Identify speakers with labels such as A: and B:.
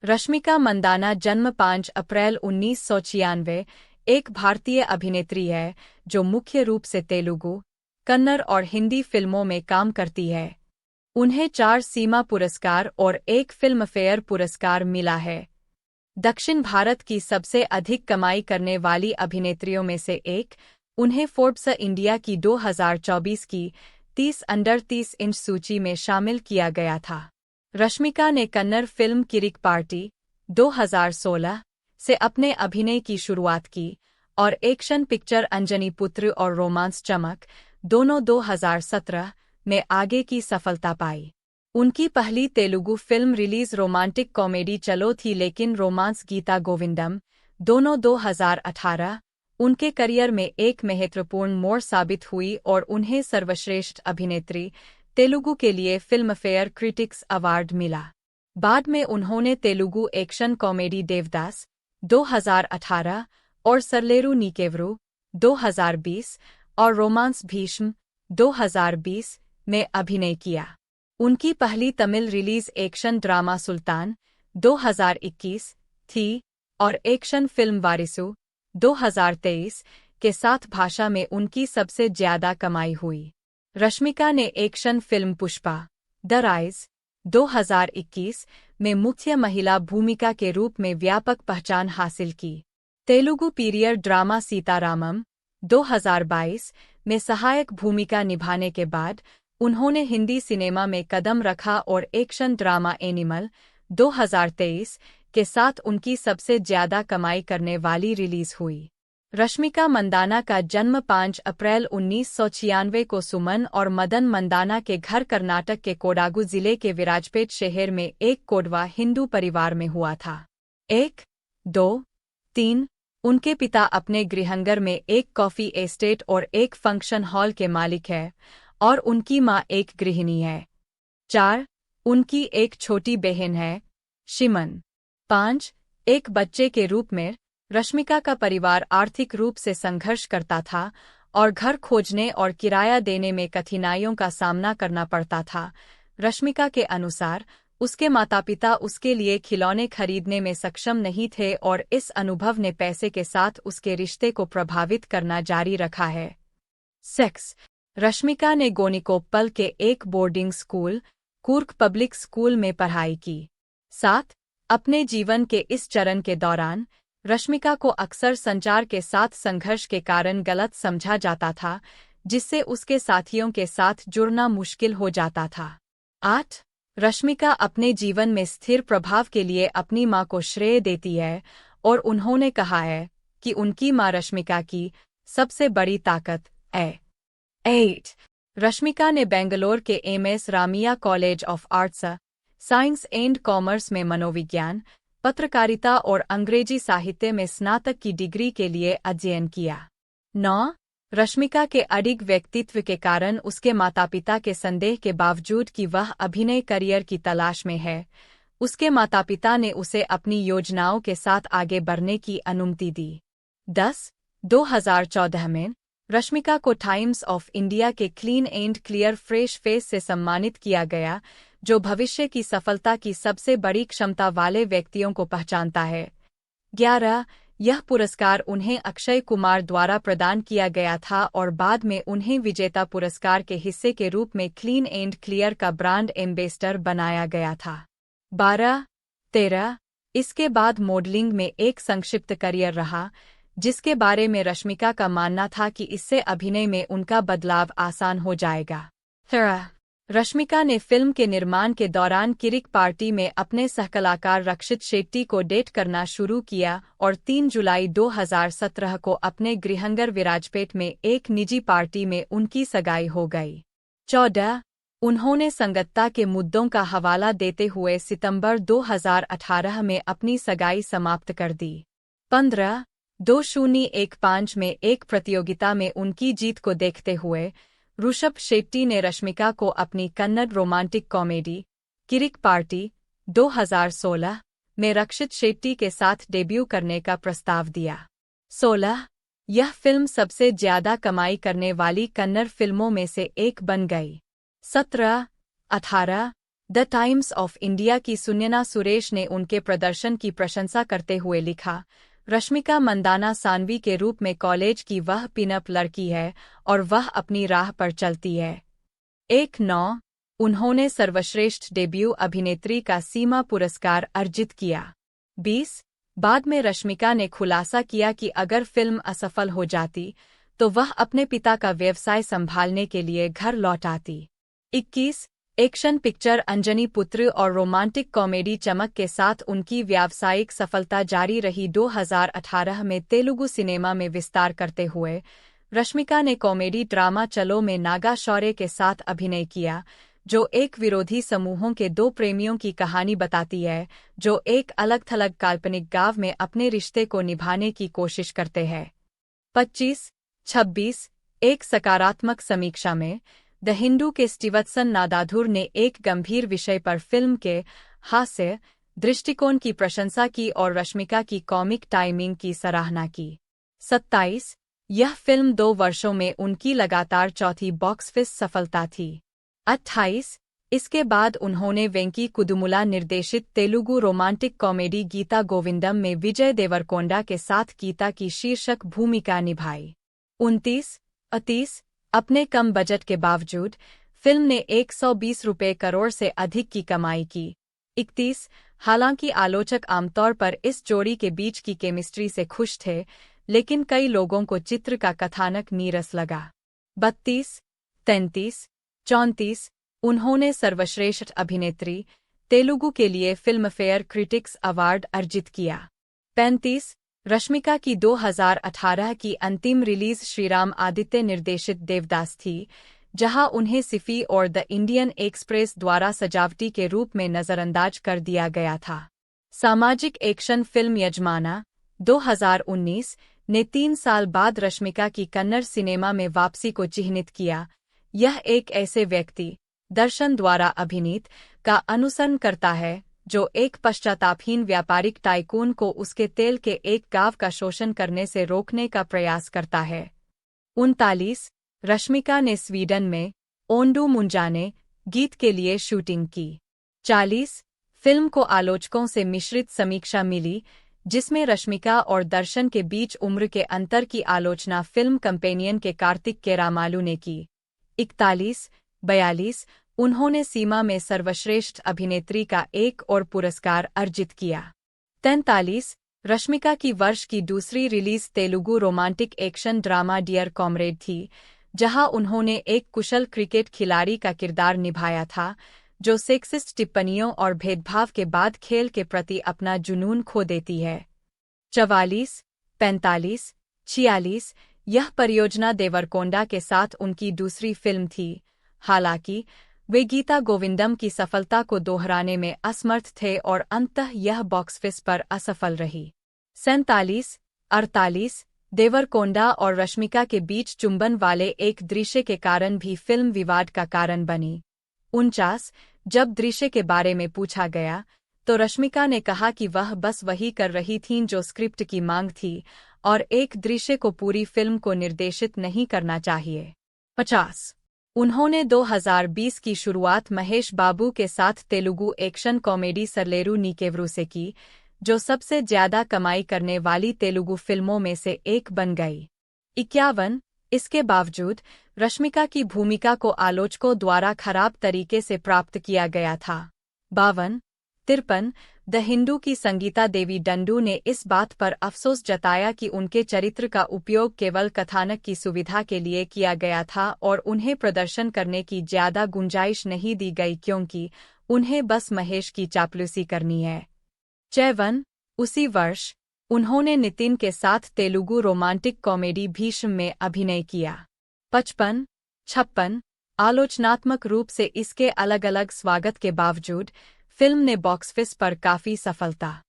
A: रश्मिका मंदाना जन्म 5 अप्रैल 1996, एक भारतीय अभिनेत्री है जो मुख्य रूप से तेलुगु, कन्नड़ और हिंदी फिल्मों में काम करती है। उन्हें 4 सीमा पुरस्कार और 1 फिल्मफेयर पुरस्कार मिला है। दक्षिण भारत की सबसे अधिक कमाई करने वाली अभिनेत्रियों में से एक, उन्हें फोर्ब्स इंडिया की 2024 की 30 अंडर 30 इंच सूची में शामिल किया गया था। रश्मिका ने कन्नड़ फिल्म किरिक पार्टी 2016 से अपने अभिनय की शुरुआत की और एक्शन पिक्चर अंजनी पुत्र और रोमांस चमक दोनों 2017 में आगे की सफलता पाई। उनकी पहली Telugu film release romantic comedy चलो थी लेकिन रोमांस गीता गोविंदम दोनों 2018 उनके करियर में एक महत्वपूर्ण मोड़ साबित हुई और उन्हें सर्वश्रेष्ठ अभिनेत्री तेलुगु के लिए फिल्मफेयर क्रिटिक्स अवार्ड मिला। बाद में उन्होंने तेलुगु एक्शन कॉमेडी देवदास 2018 और सरलेरू नीकेवरू 2020 और रोमांस भीष्म 2020 में अभिनय किया। उनकी पहली तमिल रिलीज एक्शन ड्रामा सुल्तान 2021 थी और एक्शन फिल्म वारिसु 2023 के साथ भाषा में उनकी सबसे ज्यादा कमाई हुई। रश्मिका ने action film Pushpa the rise 2021 में मुख्य महिला भूमिका के रूप में व्यापक पहचान हासिल की। तेलुगु पीरियड ड्रामा सीतारामम 2022 में सहायक भूमिका निभाने के बाद उन्होंने हिंदी सिनेमा में कदम रखा और एक्शन ड्रामा एनिमल 2023 के साथ उनकी सबसे ज्यादा कमाई करने वाली रिलीज हुई। रश्मिका मंदाना का जन्म 5 अप्रैल 1996 को सुमन और मदन मंदाना के घर कर्नाटक के कोडागु जिले के विराजपेट शहर में एक कोडवा हिंदू परिवार में हुआ था। 1, 2, 3 उनके पिता अपने गृहनगर में एक कॉफी एस्टेट और एक फंक्शन हॉल के मालिक हैं और उनकी मां एक गृहिणी है। 4 उनकी एक छोटी बहन है, शिमन। 5 एक बच्चे के रूप में रश्मिका का परिवार आर्थिक रूप से संघर्ष करता था और घर खोजने और किराया देने में कठिनाइयों का सामना करना पड़ता था। रश्मिका के अनुसार उसके माता-पिता उसके लिए खिलौने खरीदने में सक्षम नहीं थे और इस अनुभव ने पैसे के साथ उसके रिश्ते को प्रभावित करना जारी रखा है। सेक्स रश्मिका ने गोनिकोप्पल के एक boarding school, Coorg public school में पढ़ाई की। 7 अपने जीवन के इस चरण के दौरान रश्मिका को अक्सर संचार के साथ संघर्ष के कारण गलत समझा जाता था, जिससे उसके साथियों के साथ जुड़ना मुश्किल हो जाता था। 8 रश्मिका अपने जीवन में स्थिर प्रभाव के लिए अपनी मां को श्रेय देती है और उन्होंने कहा है कि उनकी मां रश्मिका की सबसे बड़ी ताकत है। 8 रश्मिका ने बेंगलोर के MS Ramiya college of arts, science and commerce में मनोविज्ञान, पत्रकारिता और अंग्रेजी साहित्य में स्नातक की डिग्री के लिए अध्ययन किया। 9 रश्मिका के अडिग व्यक्तित्व के कारण उसके माता-पिता के संदेह के बावजूद कि वह अभिनय करियर की तलाश में है, उसके माता-पिता ने उसे अपनी योजनाओं के साथ आगे बढ़ने की अनुमति दी। 10 2014 में रश्मिका को टाइम्स ऑफ इंडिया के clean and clear fresh face से सम्मानित किया गया, जो भविष्य की सफलता की सबसे बड़ी क्षमता वाले व्यक्तियों को पहचानता है। 11 यह पुरस्कार उन्हें अक्षय कुमार द्वारा प्रदान किया गया था और बाद में उन्हें विजेता पुरस्कार के हिस्से के रूप में क्लीन एंड क्लियर का ब्रांड एम्बेसडर बनाया गया था। 12 13 इसके बाद मॉडलिंग में एक संक्षिप्त करियर रहा, जिसके बारे में रश्मिका का मानना था कि इससे अभिनय में उनका बदलाव आसान हो जाएगा। 13 रश्मिका ने फिल्म के निर्माण के दौरान किरिक पार्टी में अपने सहकलाकार रक्षित शेट्टी को डेट करना शुरू किया और 3 जुलाई 2017 को अपने गृहनगर विराजपेट में एक निजी पार्टी में उनकी सगाई हो गई। 14 उन्होंने संगतता के मुद्दों का हवाला देते हुए सितंबर 2018 में अपनी सगाई समाप्त कर दी। 15 2015 में एक प्रतियोगिता में उनकी जीत को देखते हुए ऋषभ शेट्टी ने रश्मिका को अपनी Kannada romantic comedy Kirik party 2016 में रक्षित शेट्टी के साथ डेब्यू करने का प्रस्ताव दिया। 16 यह फिल्म सबसे ज्यादा कमाई करने वाली कन्नड़ फिल्मों में से एक बन गई। 17 18 द टाइम्स ऑफ इंडिया की सुनयना सुरेश ने उनके प्रदर्शन की प्रशंसा करते हुए लिखा, रश्मिका मंदाना सानवी के रूप में कॉलेज की वह पिनअप लड़की है और वह अपनी राह पर चलती है। 1-9 उन्होंने सर्वश्रेष्ठ डेब्यू अभिनेत्री का सीमा पुरस्कार अर्जित किया। 20 बाद में रश्मिका ने खुलासा किया कि अगर फिल्म असफल हो जाती तो वह अपने पिता का व्यवसाय संभालने के लिए घर लौट आती। 21 एक्शन पिक्चर अंजनी पुत्र और रोमांटिक कॉमेडी चमक के साथ उनकी व्यावसायिक सफलता जारी रही। 2018 में तेलुगु सिनेमा में विस्तार करते हुए रश्मिका ने कॉमेडी ड्रामा चलो में नागा शौर्य के साथ अभिनय किया, जो एक विरोधी समूहों के दो प्रेमियों की कहानी बताती है जो एक अलग-थलग काल्पनिक गांव में अपने रिश्ते को निभाने की कोशिश करते हैं। 25-26 एक सकारात्मक समीक्षा में द हिंदू के स्टीवत्सन नादाधुर ने एक गंभीर विषय पर फिल्म के हास्य दृष्टिकोण की प्रशंसा की और रश्मिका की कॉमिक टाइमिंग की सराहना की। 27 यह फिल्म 2 वर्षों में उनकी लगातार चौथी बॉक्स ऑफिस सफलता थी। 28 इसके बाद उन्होंने वेंकी कुदुमुला निर्देशित तेलुगु रोमांटिक कॉमेडी गीता गोविंदम में विजय देवरकोंडा के साथ गीता की शीर्षक भूमिका निभाई। 29-30 अपने कम बजट के बावजूद फिल्म ने 120 रुपये करोड़ से अधिक की कमाई की। 31 हालांकि आलोचक आमतौर पर इस जोड़ी के बीच की केमिस्ट्री से खुश थे, लेकिन कई लोगों को चित्र का कथानक नीरस लगा। 32-33-34 उन्होंने सर्वश्रेष्ठ अभिनेत्री तेलुगु के लिए फिल्मफेयर क्रिटिक्स अवार्ड अर्जित किया। 35 रश्मिका की 2018 की अंतिम रिलीज श्रीराम आदित्य निर्देशित देवदास थी, जहां उन्हें सिफी और द इंडियन एक्सप्रेस द्वारा सजावटी के रूप में नजरअंदाज कर दिया गया था। सामाजिक एक्शन फिल्म यजमाना 2019 ने 3 साल बाद रश्मिका की कन्नड़ सिनेमा में वापसी को चिह्नित किया। यह एक ऐसे व्यक्ति दर्शन द्वारा अभिनीत का अनुसरण करता है जो एक पश्चातापहीन व्यापारिक टाइकून को उसके तेल के एक गांव का शोषण करने से रोकने का प्रयास करता है। 39 रश्मिका ने स्वीडन में ओंडू मुंजाने गीत के लिए शूटिंग की। 40 फिल्म को आलोचकों से मिश्रित समीक्षा मिली, जिसमें रश्मिका और दर्शन के बीच उम्र के अंतर की आलोचना फिल्म कंपेनियन के कार्तिक केरामालू ने की। 41-42 उन्होंने सीमा में सर्वश्रेष्ठ अभिनेत्री का एक और पुरस्कार अर्जित किया। 43 रश्मिका की वर्ष की दूसरी release Telugu romantic action drama dear comrade थी, जहां उन्होंने एक कुशल क्रिकेट खिलाड़ी का किरदार निभाया था जो सेक्सिस्ट टिप्पणियों और भेदभाव के बाद खेल के प्रति अपना जुनून खो देती है। 44-45-46 यह परियोजना देवरकोंडा के साथ उनकी दूसरी फिल्म थी। हालांकि वे गीता गोविंदम की सफलता को दोहराने में असमर्थ थे और अंततः यह बॉक्स ऑफिस पर असफल रही। 47-48 देवरकोंडा और रश्मिका के बीच चुंबन वाले एक दृश्य के कारण भी फिल्म विवाद का कारण बनी। 49 जब दृश्य के बारे में पूछा गया तो रश्मिका ने कहा कि वह बस वही कर रही थीं जो स्क्रिप्ट की मांग थी और एक दृश्य को पूरी फिल्म को निर्देशित नहीं करना चाहिए। 50 उन्होंने 2020 की शुरुआत महेश बाबू के साथ तेलुगु एक्शन कॉमेडी सरलेरू नीकेवरू से की, जो सबसे ज्यादा कमाई करने वाली तेलुगु फिल्मों में से एक बन गई। 51 इसके बावजूद रश्मिका की भूमिका को आलोचकों द्वारा खराब तरीके से प्राप्त किया गया था। 52-53 द हिंदू की संगीता देवी डंडू ने इस बात पर अफसोस जताया कि उनके चरित्र का उपयोग केवल कथानक की सुविधा के लिए किया गया था और उन्हें प्रदर्शन करने की ज्यादा गुंजाइश नहीं दी गई क्योंकि उन्हें बस महेश की चापलूसी करनी है। 54 उसी वर्ष उन्होंने नितिन के साथ तेलुगु रोमांटिक कॉमेडी भीष्म में अभिनय किया। 55-56 आलोचनात्मक रूप से इसके अलग-अलग स्वागत के बावजूद फिल्म ने बॉक्स ऑफिस पर काफी सफलता